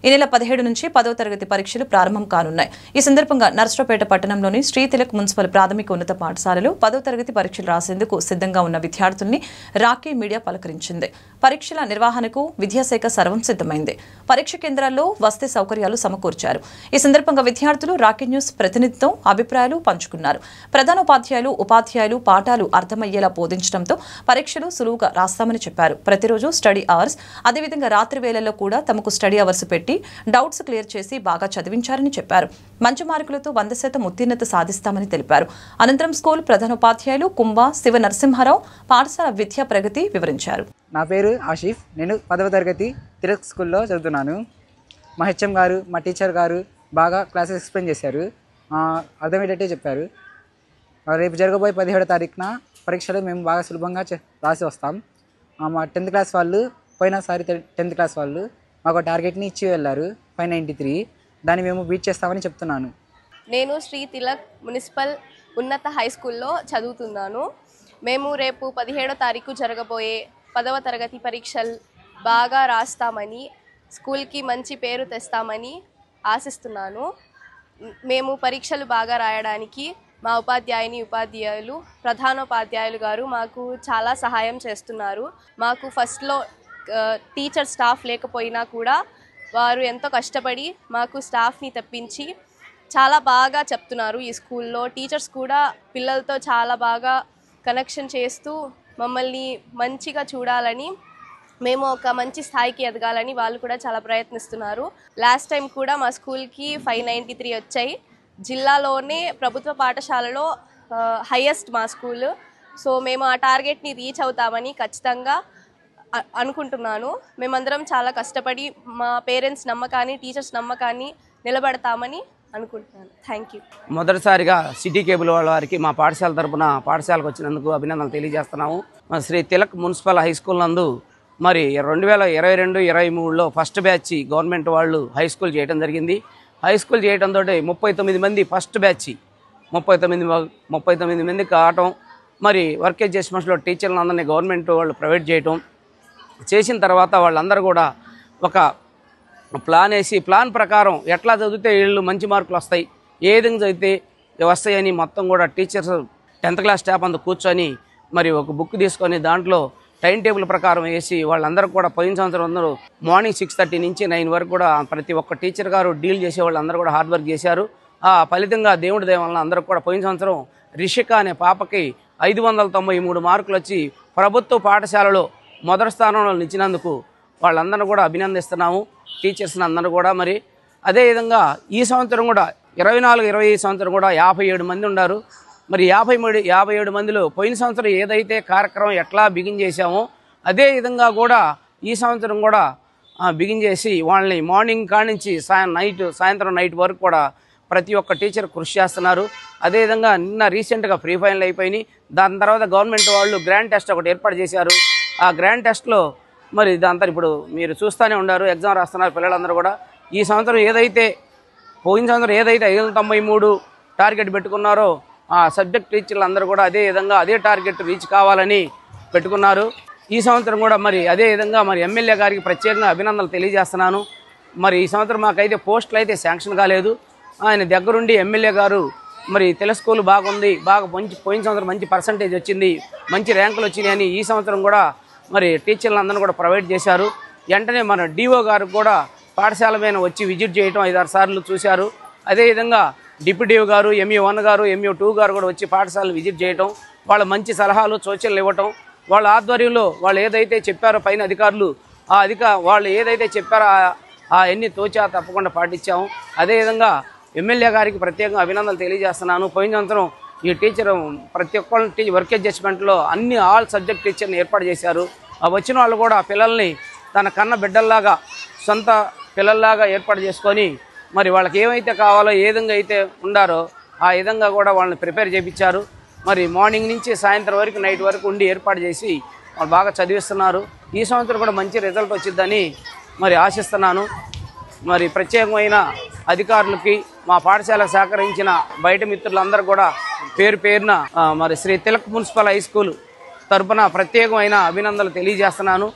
ఈ నెల 17 నుంచి 10వ తరగతి పరీక్షలు ప్రారంభం కానున్నాయి. ఈ సందర్భంగా నర్సరావుపేట పట్టణంలోని శ్రీ తిలక్ మున్సిపల్ ప్రాథమిక ఉన్నత పాఠశాలలో 10వ తరగతి పరీక్షలు రాసేందుకు సిద్ధంగా ఉన్న విద్యార్థుల్ని రాకీ మీడియా పలకరించింది. పరీక్షల నిర్వహణకు విద్యాశాఖ సర్వం సిద్ధమైంది. పరీక్ష కేంద్రాల్లో వసతి సౌకర్యాలు సమకూర్చారు. ఈ సందర్భంగా విద్యార్థులు రాకీ న్యూస్ ప్రతినిధితో అభిప్రాయాలు పంచుకున్నారు. ప్రధానోపాధ్యాయులు, ఉపాధ్యాయులు పాఠాలు అర్థమయ్యేలా బోధించడంతో పరీక్షలు సులువుగా రాస్తామని చెప్పారు. ప్రతిరోజు స్టడీ అవర్స్, అదేవిధంగా రాత్రి వేళల్లో కూడా తమకు స్టడీ అవర్స్ పెట్టి డౌట్స్ క్లియర్ చేసి బాగా చదివించారని చెప్పారు. మంచి మార్కులతో 100% ఉత్తీర్ణత సాధిస్తామని తెలిపారు. అనంతరం స్కూల్ ప్రధానోపాధ్యాయులు కుంభ శివ నరసింహారావు పాఠశాల విద్యా ప్రగతి వివరించారు. నా పేరు ఆషిఫ్. నేను 10వ తరగతి తిలక్ స్కూల్లో చదువుతున్నాను. మా హెచ్ఎం గారు, మా టీచర్ గారు బాగా క్లాసెస్ ఎక్స్ప్లెయిన్ చేశారు. అర్థమయ్యేటట్టే చెప్పారు. రేపు జరగబోయే 17వ తారీఖున పరీక్షలు మేము బాగా సులభంగా రాసి వస్తాం. మా 10th క్లాస్ వాళ్ళు పోయినసారి 10th క్లాస్ వాళ్ళు మాకు టార్గెట్ని ఇచ్చి వెళ్ళారు 593. దాన్ని మేము బీట్ చేస్తామని చెప్తున్నాను. నేను శ్రీ తిలక్ మున్సిపల్ ఉన్నత హై స్కూల్లో చదువుతున్నాను. మేము రేపు 17వ తారీఖు జరగబోయే 10వ తరగతి పరీక్షలు బాగా రాస్తామని, స్కూల్కి మంచి పేరు తెస్తామని ఆశిస్తున్నాను. మేము పరీక్షలు బాగా రాయడానికి మా ఉపాధ్యాయులు, ప్రధానోపాధ్యాయులు గారు మాకు చాలా సహాయం చేస్తున్నారు. మాకు ఫస్ట్లో టీచర్ స్టాఫ్ లేకపోయినా కూడా వారు ఎంతో కష్టపడి మాకు స్టాఫ్ని తెప్పించి చాలా బాగా చెప్తున్నారు. ఈ స్కూల్లో టీచర్స్ కూడా పిల్లలతో చాలా బాగా కనెక్షన్ చేస్తూ మమ్మల్ని మంచిగా చూడాలని, మేము ఒక మంచి స్థాయికి ఎదగాలని వాళ్ళు కూడా చాలా ప్రయత్నిస్తున్నారు. లాస్ట్ టైం కూడా మా స్కూల్కి 593 వచ్చాయి. జిల్లాలోనే ప్రభుత్వ పాఠశాలలో హైయెస్ట్ మా స్కూల్. సో మేము ఆ టార్గెట్ని రీచ్ అవుతామని ఖచ్చితంగా అనుకుంటున్నాను. మేమందరం చాలా కష్టపడి మా పేరెంట్స్ నమ్మకాన్ని, టీచర్స్ నమ్మకాన్ని నిలబడతామని అనుకుంటున్నాను. Thank you. మొదటిసారిగా సిటీ కేబుల్ వారికి మా పాఠశాల తరపున పాఠశాలకు వచ్చినందుకు అభినందనలు తెలియజేస్తున్నాము. Shri Tilak municipal high school నందు మరి 2022-23లో ఫస్ట్ బ్యాచ్ గవర్నమెంట్ వాళ్ళు హై స్కూల్ చేయడం జరిగింది. హై స్కూల్ చేయడంతో 39 మంది ఫస్ట్ బ్యాచ్ 39 మంది కావటం, మరి వర్క్ అడ్జస్ట్మెంట్స్లో టీచర్లను అందరినీ గవర్నమెంట్ వాళ్ళు ప్రొవైడ్ చేయటం చేసిన తర్వాత వాళ్ళందరూ కూడా ఒక ప్లాన్ వేసి ప్లాన్ ప్రకారం ఎట్లా చదివితే వీళ్ళు మంచి మార్కులు వస్తాయి, ఏ విధంగా చదివితే వస్తాయని మొత్తం కూడా టీచర్స్ 10th క్లాస్ స్టాఫ్ అంతా కూర్చొని మరి ఒక బుక్ తీసుకొని దాంట్లో టైం టేబుల్ ప్రకారం వేసి వాళ్ళందరూ కూడా పోయిన సంవత్సరం అందరూ మార్నింగ్ 6:30 నుంచి 9 వరకు కూడా ప్రతి ఒక్క టీచర్ గారు డీల్ చేసే వాళ్ళు అందరూ కూడా హార్డ్ వర్క్ చేశారు. ఆ ఫలితంగా దేవుడి దయ వలన అందరూ కూడా పోయిన సంవత్సరం రిషిక అనే పాపకి 593 మార్కులు వచ్చి ప్రభుత్వ పాఠశాలలో మొదటి స్థానంలో నిలిచినందుకు వాళ్ళందరూ కూడా అభినందిస్తున్నాము, టీచర్స్ని అందరూ కూడా. మరి అదేవిధంగా ఈ సంవత్సరం కూడా 24-25 సంవత్సరం కూడా 57 మంది ఉన్నారు. మరి 57 మందిలో పోయిన సంవత్సరం ఏదైతే కార్యక్రమం ఎట్లా బిగిన్ చేశామో అదే విధంగా కూడా ఈ సంవత్సరం కూడా బిగిన్ చేసి వాళ్ళని మార్నింగ్ కానించి సాయంత్రం నైట్ వరకు కూడా ప్రతి ఒక్క టీచర్ కృషి చేస్తున్నారు. అదేవిధంగా నిన్న రీసెంట్గా ప్రీ ఫైనల్ అయిపోయినాయి. దాని తర్వాత గవర్నమెంట్ వాళ్ళు గ్రాండ్ టెస్ట్ ఒకటి ఏర్పాటు చేశారు. ఆ గ్రాండ్ టెస్ట్లో మరి దాంతో ఇప్పుడు మీరు చూస్తూనే ఉన్నారు, ఎగ్జామ్ రాస్తున్నారు పిల్లలందరూ కూడా. ఈ సంవత్సరం పోయిన సంవత్సరం ఏదైతే 593 టార్గెట్ పెట్టుకున్నారో ఆ సబ్జెక్ట్ టీచర్లు అందరూ కూడా అదే విధంగా అదే టార్గెట్ రీచ్ కావాలని పెట్టుకున్నారు. ఈ సంవత్సరం కూడా మరి అదే విధంగా మరి ఎమ్మెల్యే గారికి ప్రత్యేకంగా అభినందనలు తెలియజేస్తున్నాను. మరి ఈ సంవత్సరం మాకైతే పోస్టులు అయితే శాంక్షన్ కాలేదు. ఆయన దగ్గరుండి ఎమ్మెల్యే గారు మరి తిలక్ స్కూల్ బాగుంది, పోయిన సంవత్సరం మంచి పర్సంటేజ్ వచ్చింది, మంచి ర్యాంకులు వచ్చినాయని ఈ సంవత్సరం కూడా మరి టీచర్లు అందరూ కూడా ప్రొవైడ్ చేశారు. వెంటనే మన డిఓ గారు కూడా పాఠశాల మీద వచ్చి విజిట్ చేయడం 5-6 సార్లు చూశారు. అదేవిధంగా డిప్యూటీ గారు, MU1 గారు, MU2 గారు కూడా వచ్చి పాఠశాలను విజిట్ చేయటం, వాళ్ళ మంచి సలహాలు సూచనలు ఇవ్వటం, వాళ్ళ ఆధ్వర్యంలో వాళ్ళు ఏదైతే చెప్పారో పైన అధికారులు వాళ్ళు ఏదైతే చెప్పారో అవన్నీ తోచా తప్పకుండా పాటించాము. అదేవిధంగా ఎమ్మెల్యే గారికి ప్రత్యేకంగా అభినందనలు తెలియజేస్తున్నాను. పోయిన సంవత్సరం ఈ టీచర్ ప్రతి ఒక్కళ్ళ వర్క్ అడ్జస్ట్మెంట్లో ఆల్ సబ్జెక్ట్ టీచర్ని ఏర్పాటు చేశారు. వచ్చిన వాళ్ళు కూడా పిల్లల్ని తన కన్న బిడ్డల్లాగా సొంత పిల్లల్లాగా ఏర్పాటు చేసుకొని మరి వాళ్ళకి ఏమైతే కావాలో ఏ విధంగా అయితే ఉండారో ఆ విధంగా కూడా వాళ్ళని ప్రిపేర్ చేయించారు. మరి మార్నింగ్ నుంచి సాయంత్రం వరకు నైట్ వరకు ఉండి ఏర్పాటు చేసి వాళ్ళు బాగా చదివిస్తున్నారు. ఈ సంవత్సరం కూడా మంచి రిజల్ట్ వచ్చిందని మరి ఆశిస్తున్నాను. మరి ప్రత్యేకమైన అధికారులకి మా పాఠశాలకు సహకరించిన బయట మిత్రులందరూ కూడా పేరున మరి Shri Tilak municipal high school తరపున ప్రత్యేకమైన అభినందనలు తెలియజేస్తున్నాను.